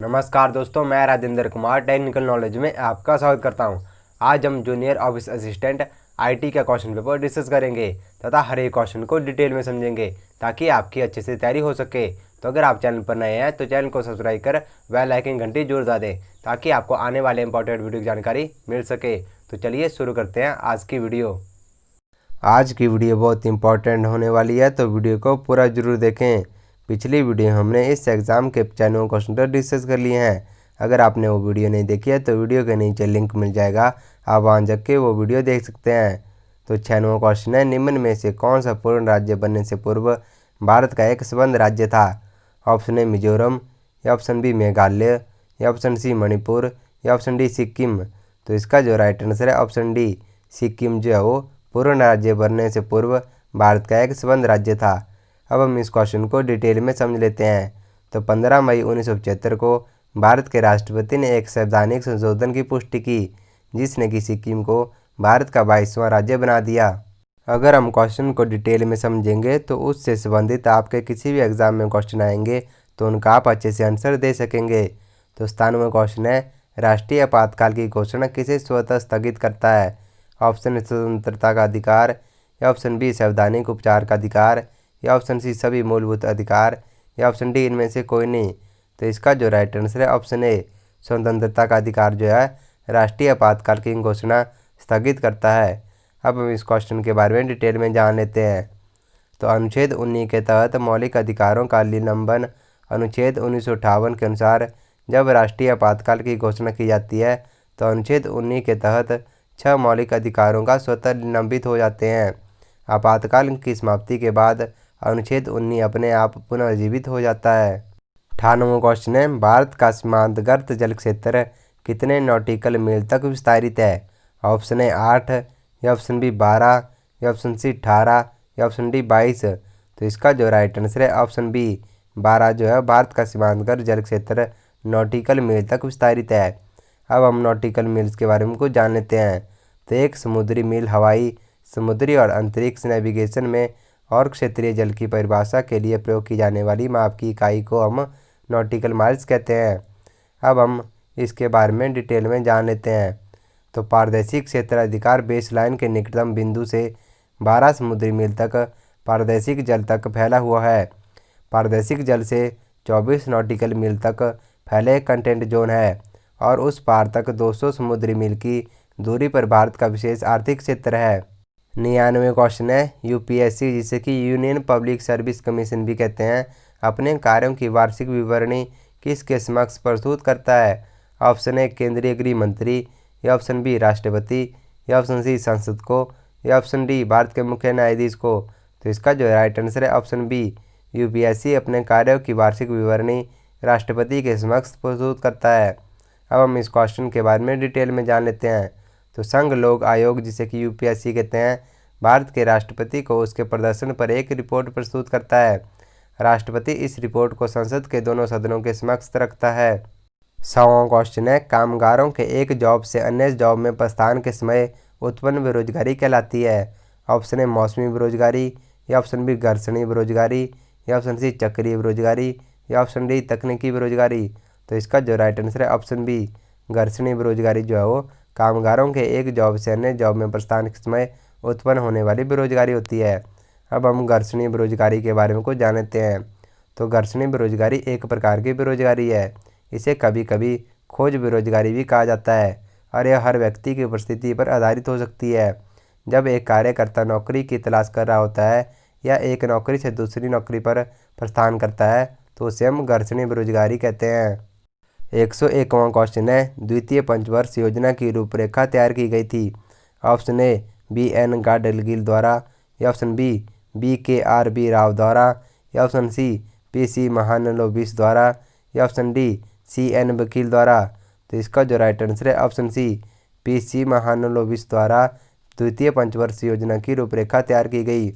नमस्कार दोस्तों, मैं राजेंद्र कुमार टेक्निकल नॉलेज में आपका स्वागत करता हूं। आज हम जूनियर ऑफिस असिस्टेंट आईटी का क्वेश्चन पेपर डिस्कस करेंगे तथा हर एक क्वेश्चन को डिटेल में समझेंगे ताकि आपकी अच्छे से तैयारी हो सके। तो अगर आप चैनल पर नए हैं तो चैनल को सब्सक्राइब कर बेल आइकन घंटी जरूर दबा दें ताकि आपको आने वाले इंपॉर्टेंट वीडियो की जानकारी मिल सके। तो चलिए शुरू करते हैं आज की वीडियो। आज की वीडियो बहुत इंपॉर्टेंट होने वाली है, तो वीडियो को पूरा जरूर देखें। पिछली वीडियो हमने इस एग्ज़ाम के चैनल क्वेश्चन डिस्कस कर लिए हैं। अगर आपने वो वीडियो नहीं देखी है तो वीडियो के नीचे लिंक मिल जाएगा, आप वहां जाके वो वीडियो देख सकते हैं। तो छठवां क्वेश्चन है, निम्न में से कौन सा पूर्ण राज्य बनने से पूर्व भारत का एक संबद्ध राज्य था? ऑप्शन ए मिजोरम, या ऑप्शन बी मेघालय, या ऑप्शन सी मणिपुर, या ऑप्शन डी सिक्किम। तो इसका जो राइट आंसर है ऑप्शन डी सिक्किम जो है वो पूर्ण राज्य बनने से पूर्व भारत का एक संबद्ध राज्य था। अब हम इस क्वेश्चन को डिटेल में समझ लेते हैं। तो 15 मई 1975 को भारत के राष्ट्रपति ने एक संवैधानिक संशोधन की पुष्टि की जिसने कि सिक्किम को भारत का 22वां राज्य बना दिया। अगर हम क्वेश्चन को डिटेल में समझेंगे तो उससे संबंधित आपके किसी भी एग्जाम में क्वेश्चन आएंगे तो उनका आप अच्छे से आंसर दे सकेंगे। तो 97वां क्वेश्चन है, राष्ट्रीय आपातकाल की घोषणा किसे स्वतः स्थगित करता है? ऑप्शन स्वतंत्रता का अधिकार, या ऑप्शन बी संवैधानिक उपचार का अधिकार, या ऑप्शन सी सभी मूलभूत अधिकार, या ऑप्शन डी इनमें से कोई नहीं। तो इसका जो राइट आंसर है ऑप्शन ए स्वतंत्रता का अधिकार जो है राष्ट्रीय आपातकाल की घोषणा स्थगित करता है। अब हम इस क्वेश्चन के बारे में डिटेल में जान लेते हैं। तो अनुच्छेद 19 के तहत मौलिक अधिकारों का निलंबन। अनुच्छेद 1958 के अनुसार जब राष्ट्रीय आपातकाल की घोषणा की जाती है तो अनुच्छेद 19 के तहत 6 मौलिक अधिकारों का स्वतः निलंबित हो जाते हैं। आपातकाल की समाप्ति के बाद अनुच्छेद 19 अपने आप पुनर्जीवित हो जाता है। 98वां क्वेश्चन है, भारत का सीमांतवर्ती जल क्षेत्र कितने नॉटिकल मील तक विस्तारित है? ऑप्शन ए 8, या ऑप्शन बी 12, या ऑप्शन सी 18, या ऑप्शन डी 22। तो इसका जो राइट आंसर है ऑप्शन बी 12 जो है भारत का सीमांतवर्ती जल क्षेत्र नॉटिकल मील तक विस्तारित है। अब हम नॉटिकल मील्स के बारे में कुछ जान लेते हैं। तो एक समुद्री मील हवाई, समुद्री और अंतरिक्ष नेविगेशन में और क्षेत्रीय जल की परिभाषा के लिए प्रयोग की जाने वाली माप की इकाई को हम नॉटिकल माइल्स कहते हैं। अब हम इसके बारे में डिटेल में जान लेते हैं। तो पारदर्शी क्षेत्राधिकार बेसलाइन के निकटतम बिंदु से 12 समुद्री मील तक पारदर्शिक जल तक फैला हुआ है। पारदर्शिक जल से 24 नॉटिकल मील तक फैले कंटेंट जोन है और उस पार तक 200 समुद्री मील की दूरी पर भारत का विशेष आर्थिक क्षेत्र है। 99वां क्वेश्चन है, यूपीएससी जिसे कि यूनियन पब्लिक सर्विस कमीशन भी कहते हैं, अपने कार्यों की वार्षिक विवरणी किसके समक्ष प्रस्तुत करता है? ऑप्शन ए केंद्रीय गृह मंत्री, या ऑप्शन बी राष्ट्रपति, या ऑप्शन सी संसद को, या ऑप्शन डी भारत के मुख्य न्यायाधीश को। तो इसका जो राइट आंसर है ऑप्शन बी यूपीएससी अपने कार्यों की वार्षिक विवरणी राष्ट्रपति के समक्ष प्रस्तुत करता है। अब हम इस क्वेश्चन के बारे में डिटेल में जान लेते हैं। तो संघ लोक आयोग जिसे कि यूपीएससी कहते हैं, भारत के राष्ट्रपति को उसके प्रदर्शन पर एक रिपोर्ट प्रस्तुत करता है। राष्ट्रपति इस रिपोर्ट को संसद के दोनों सदनों के समक्ष रखता है। 100वां क्वेश्चन है, कामगारों के एक जॉब से अन्य जॉब में प्रस्थान के समय उत्पन्न बेरोजगारी कहलाती है? ऑप्शन ए मौसमी बेरोजगारी, या ऑप्शन बी घर्षणी बेरोजगारी, या ऑप्शन सी चक्रीय बेरोजगारी, या ऑप्शन डी तकनीकी बेरोजगारी। तो इसका जो राइट आंसर है ऑप्शन बी घर्षणी बेरोजगारी जो है वो कामगारों के एक जॉब से अन्य जॉब में प्रस्थान के समय उत्पन्न होने वाली बेरोजगारी होती है। अब हम घर्षणी बेरोजगारी के बारे में कुछ जान लेते हैं। तो घर्षणी बेरोजगारी एक प्रकार की बेरोजगारी है। इसे कभी कभी खोज बेरोजगारी भी कहा जाता है और यह हर व्यक्ति की उपस्थिति पर आधारित हो सकती है। जब एक कार्यकर्ता नौकरी की तलाश कर रहा होता है या एक नौकरी से दूसरी नौकरी पर प्रस्थान करता है तो उसे हम घर्षणी बेरोजगारी कहते हैं। 101वां क्वेश्चन है, द्वितीय पंचवर्ष योजना की रूपरेखा तैयार की गई थी? ऑप्शन ए BN गाडगिल द्वारा, या ऑप्शन बी KRB राव द्वारा, या ऑप्शन सी PC महालनोबिस द्वारा, या ऑप्शन डी CN वकील द्वारा। तो इसका जो राइट आंसर है ऑप्शन सी PC महालनोबिस द्वारा द्वितीय पंचवर्ष योजना की रूपरेखा तैयार की गई।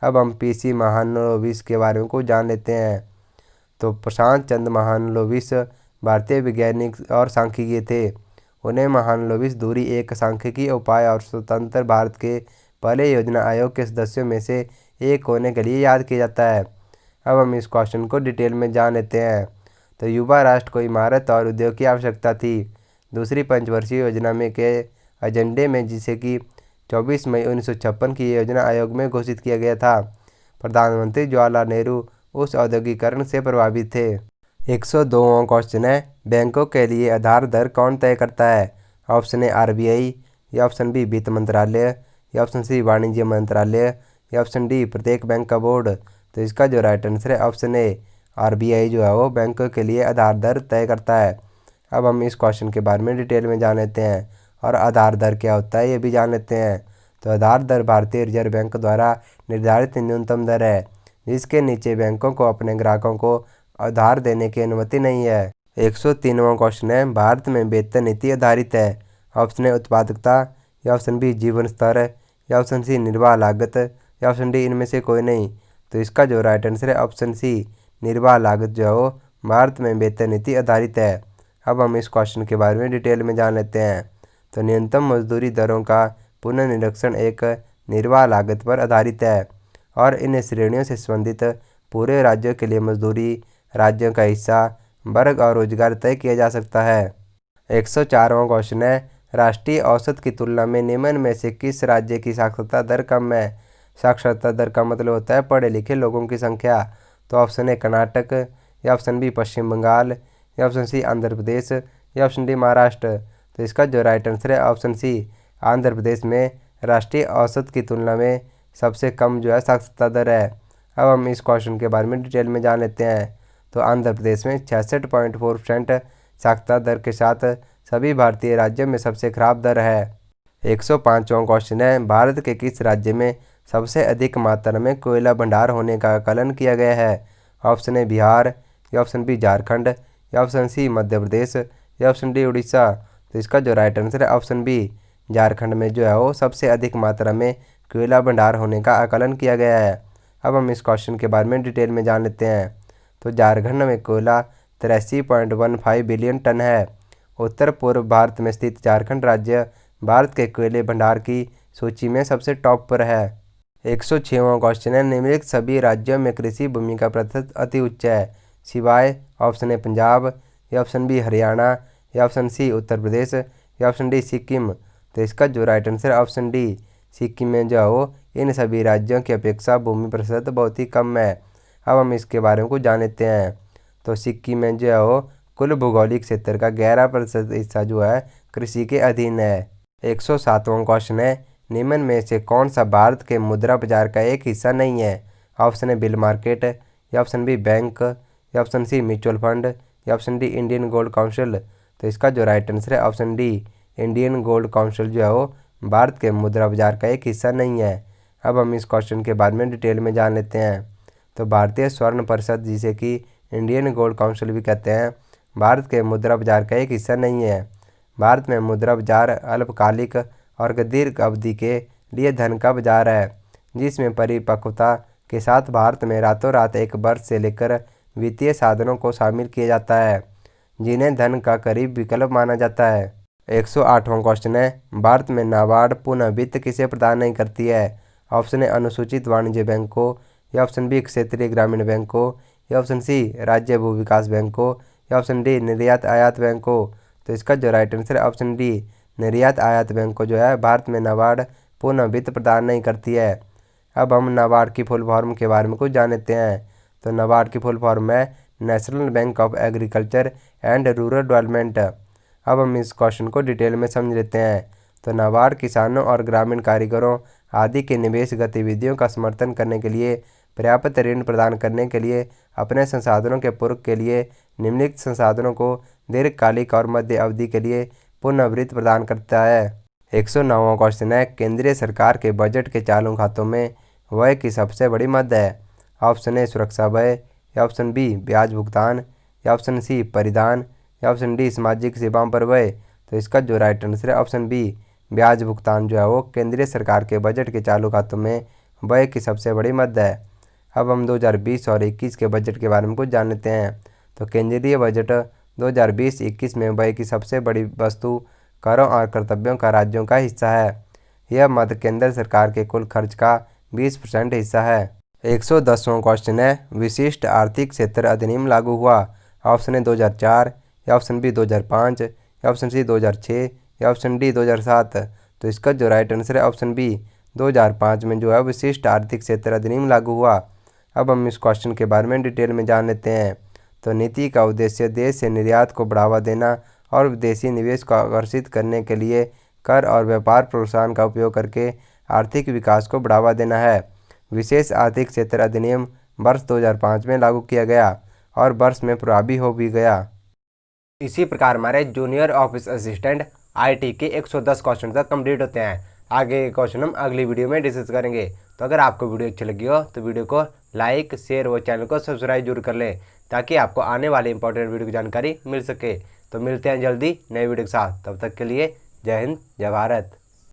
अब हम PC महालनोबिस के बारे में कुछ जान लेते हैं। तो प्रशांत चंद्र महालनोबिस भारतीय वैज्ञानिक और सांख्यिकी थे। उन्हें महालनोबिस दूरी एक सांख्यिकी उपाय और स्वतंत्र भारत के पहले योजना आयोग के सदस्यों में से एक होने के लिए याद किया जाता है। अब हम इस क्वेश्चन को डिटेल में जान लेते हैं। तो युवा राष्ट्र को इमारत और उद्योग की आवश्यकता थी। दूसरी पंचवर्षीय योजना में के एजेंडे में, जिसे कि 24 मई 1956 की योजना आयोग में घोषित किया गया था। प्रधानमंत्री जवाहरलाल नेहरू उस औद्योगिकरण से प्रभावित थे। 102वां क्वेश्चन है, बैंकों के लिए आधार दर कौन तय करता है? ऑप्शन ए आरबीआई, या ऑप्शन बी वित्त मंत्रालय, या ऑप्शन सी वाणिज्य मंत्रालय, या ऑप्शन डी प्रत्येक बैंक का बोर्ड। तो इसका जो राइट आंसर है ऑप्शन ए आरबीआई जो है वो बैंकों के लिए आधार दर तय करता है। अब हम इस क्वेश्चन के बारे में डिटेल में जान लेते हैं और आधार दर क्या होता है ये भी जान लेते हैं। तो आधार दर भारतीय रिजर्व बैंक द्वारा निर्धारित न्यूनतम दर है, जिसके नीचे बैंकों को अपने ग्राहकों को आधार देने की अनुमति नहीं है। 103वां क्वेश्चन है, भारत में वेतन नीति आधारित है? ऑप्शन ए उत्पादकता, या ऑप्शन बी जीवन स्तर, या ऑप्शन सी निर्वाह लागत, या ऑप्शन डी इनमें से कोई नहीं। तो इसका जो राइट आंसर है ऑप्शन सी निर्वाह लागत जो है वो भारत में वेतन नीति आधारित है। अब हम इस क्वेश्चन के बारे में डिटेल में जान लेते हैं। तो न्यूनतम मजदूरी दरों का पुनर्निरीक्षण एक निर्वाह लागत पर आधारित है और इन श्रेणियों से संबंधित पूरे राज्यों के लिए मजदूरी, राज्यों का हिस्सा, वर्ग और रोजगार तय किया जा सकता है। 104वां क्वेश्चन है, राष्ट्रीय औसत की तुलना में निम्न में से किस राज्य की साक्षरता दर कम है? साक्षरता दर का मतलब होता है पढ़े लिखे लोगों की संख्या। तो ऑप्शन ए कर्नाटक, या ऑप्शन बी पश्चिम बंगाल, या ऑप्शन सी आंध्र प्रदेश, या ऑप्शन डी महाराष्ट्र। तो इसका जो राइट आंसर है ऑप्शन सी आंध्र प्रदेश में राष्ट्रीय औसत की तुलना में सबसे कम जो है साक्षरता दर है। अब हम इस क्वेश्चन के बारे में डिटेल में जान लेते हैं। तो आंध्र प्रदेश में 66.4% साक्षरता दर के साथ सभी भारतीय राज्यों में सबसे खराब दर है। 105वां क्वेश्चन है, भारत के किस राज्य में सबसे अधिक मात्रा में कोयला भंडार होने का आकलन किया गया है? ऑप्शन ए बिहार, या ऑप्शन बी झारखंड, या ऑप्शन सी मध्य प्रदेश, या ऑप्शन डी उड़ीसा। तो इसका जो राइट आंसर है ऑप्शन बी झारखंड में जो है वो सबसे अधिक मात्रा में कोयला भंडार होने का आकलन किया गया है। अब हम इस क्वेश्चन के बारे में डिटेल में जान लेते हैं। तो झारखंड में कोयला 83.15 बिलियन टन है। उत्तर पूर्व भारत में स्थित झारखंड राज्य भारत के कोयले भंडार की सूची में सबसे टॉप पर है। 106वां क्वेश्चन है, निम्नलिखित सभी राज्यों में कृषि भूमि का प्रतिशत अति उच्च है सिवाय ऑप्शन ए पंजाब, या ऑप्शन बी हरियाणा, या ऑप्शन सी उत्तर प्रदेश, या ऑप्शन डी सिक्किम। तो इसका जो राइट आंसर है ऑप्शन डी सिक्किम में जो है वो इन सभी राज्यों की अपेक्षा भूमि प्रतिशत बहुत ही कम है। अब हम इसके बारे में कुछ जान लेते हैं। तो सिक्किम में जो है वो कुल भौगोलिक क्षेत्र का 11% हिस्सा जो है कृषि के अधीन है। 107वां क्वेश्चन है, निम्न में से कौन सा भारत के मुद्रा बाजार का एक हिस्सा नहीं है? ऑप्शन ए बिल मार्केट, या ऑप्शन बी बैंक, या ऑप्शन सी म्यूचुअल फंड, या option D Indian gold council. तो इसका जो राइट आंसर है option D Indian gold council जो है वो भारत के मुद्रा बाजार का एक हिस्सा नहीं है। अब हम इस क्वेश्चन के बारे में डिटेल में जान लेते हैं। तो भारतीय स्वर्ण परिषद, जिसे कि इंडियन गोल्ड काउंसिल भी कहते हैं, भारत के मुद्रा बाजार का एक हिस्सा नहीं है। भारत में मुद्रा बाजार अल्पकालिक और दीर्घ अवधि के लिए धन का बाजार है, जिसमें परिपक्वता के साथ भारत में रातों रात एक वर्ष से लेकर वित्तीय साधनों को शामिल किया जाता है, जिन्हें धन का करीब विकल्प माना जाता है। 108वां क्वेश्चन है, भारत में नाबार्ड पुनः वित्त किसे प्रदान नहीं करती है? ऑप्शन ए अनुसूचित वाणिज्य बैंक को, या ऑप्शन बी क्षेत्रीय ग्रामीण बैंक को, या ऑप्शन सी राज्य भू विकास बैंक को, या ऑप्शन डी निर्यात आयात बैंक को। तो इसका जो राइट आंसर है ऑप्शन डी निर्यात आयात बैंक को जो है भारत में नाबार्ड पुनः वित्त प्रदान नहीं करती है। अब हम नाबार्ड की फुल फॉर्म के बारे में कुछ जान लेते हैं। तो नाबार्ड की फुल फॉर्म है national bank of agriculture and rural development. अब हम इस क्वेश्चन को डिटेल में समझ लेते हैं। तो नाबार्ड किसानों और ग्रामीण कारीगरों आदि के निवेश गतिविधियों का समर्थन करने के लिए, पर्याप्त ऋण प्रदान करने के लिए, अपने संसाधनों के पूर्व के लिए निम्नलिखित संसाधनों को दीर्घकालिक और मध्य अवधि के लिए पुनर्वित्त प्रदान करता है। 109वां क्वेश्चन है, केंद्रीय सरकार के बजट के चालू खातों में व्यय की सबसे बड़ी मद है? ऑप्शन ए सुरक्षा व्यय, या ऑप्शन बी ब्याज भुगतान, या ऑप्शन सी परिधान, या ऑप्शन डी सामाजिक सेवाओं पर व्यय। तो इसका जो राइट आंसर है ऑप्शन बी ब्याज भुगतान जो है वो केंद्रीय सरकार के बजट के चालू खातों में व्यय की सबसे बड़ी मद है। अब हम 2020 और 21 के बजट के बारे में कुछ जान लेते हैं। तो केंद्रीय बजट 2020-21 में व्यय की सबसे बड़ी वस्तु करों और कर्तव्यों का राज्यों का हिस्सा है। यह मद केंद्र सरकार के कुल खर्च का 20% हिस्सा है। 110वां क्वेश्चन है, विशिष्ट आर्थिक क्षेत्र अधिनियम लागू हुआ? ऑप्शन ए 2004, या ऑप्शन बी 2005, या ऑप्शन सी 2006, या ऑप्शन डी 2007। तो इसका जो राइट आंसर है ऑप्शन बी 2005 में जो है विशिष्ट आर्थिक क्षेत्र अधिनियम लागू हुआ। अब हम इस क्वेश्चन के बारे में डिटेल में जान लेते हैं। तो नीति का उद्देश्य देश से निर्यात को बढ़ावा देना और विदेशी निवेश को आकर्षित करने के लिए कर और व्यापार प्रोत्साहन का उपयोग करके आर्थिक विकास को बढ़ावा देना है। विशेष आर्थिक क्षेत्र अधिनियम वर्ष 2005 में लागू किया गया और वर्ष में प्रभावी हो भी गया। इसी प्रकार हमारे जूनियर ऑफिस असिस्टेंट आईटी के 110 क्वेश्चन तक कंप्लीट होते हैं। आगे के क्वेश्चन हम अगली वीडियो में डिस्कस करेंगे। तो अगर आपको वीडियो अच्छी लगी हो तो वीडियो को लाइक, शेयर और चैनल को सब्सक्राइब जरूर कर लें, ताकि आपको आने वाले इंपॉर्टेंट वीडियो की जानकारी मिल सके। तो मिलते हैं जल्दी नए वीडियो के साथ, तब तक के लिए जय हिंद, जय भारत।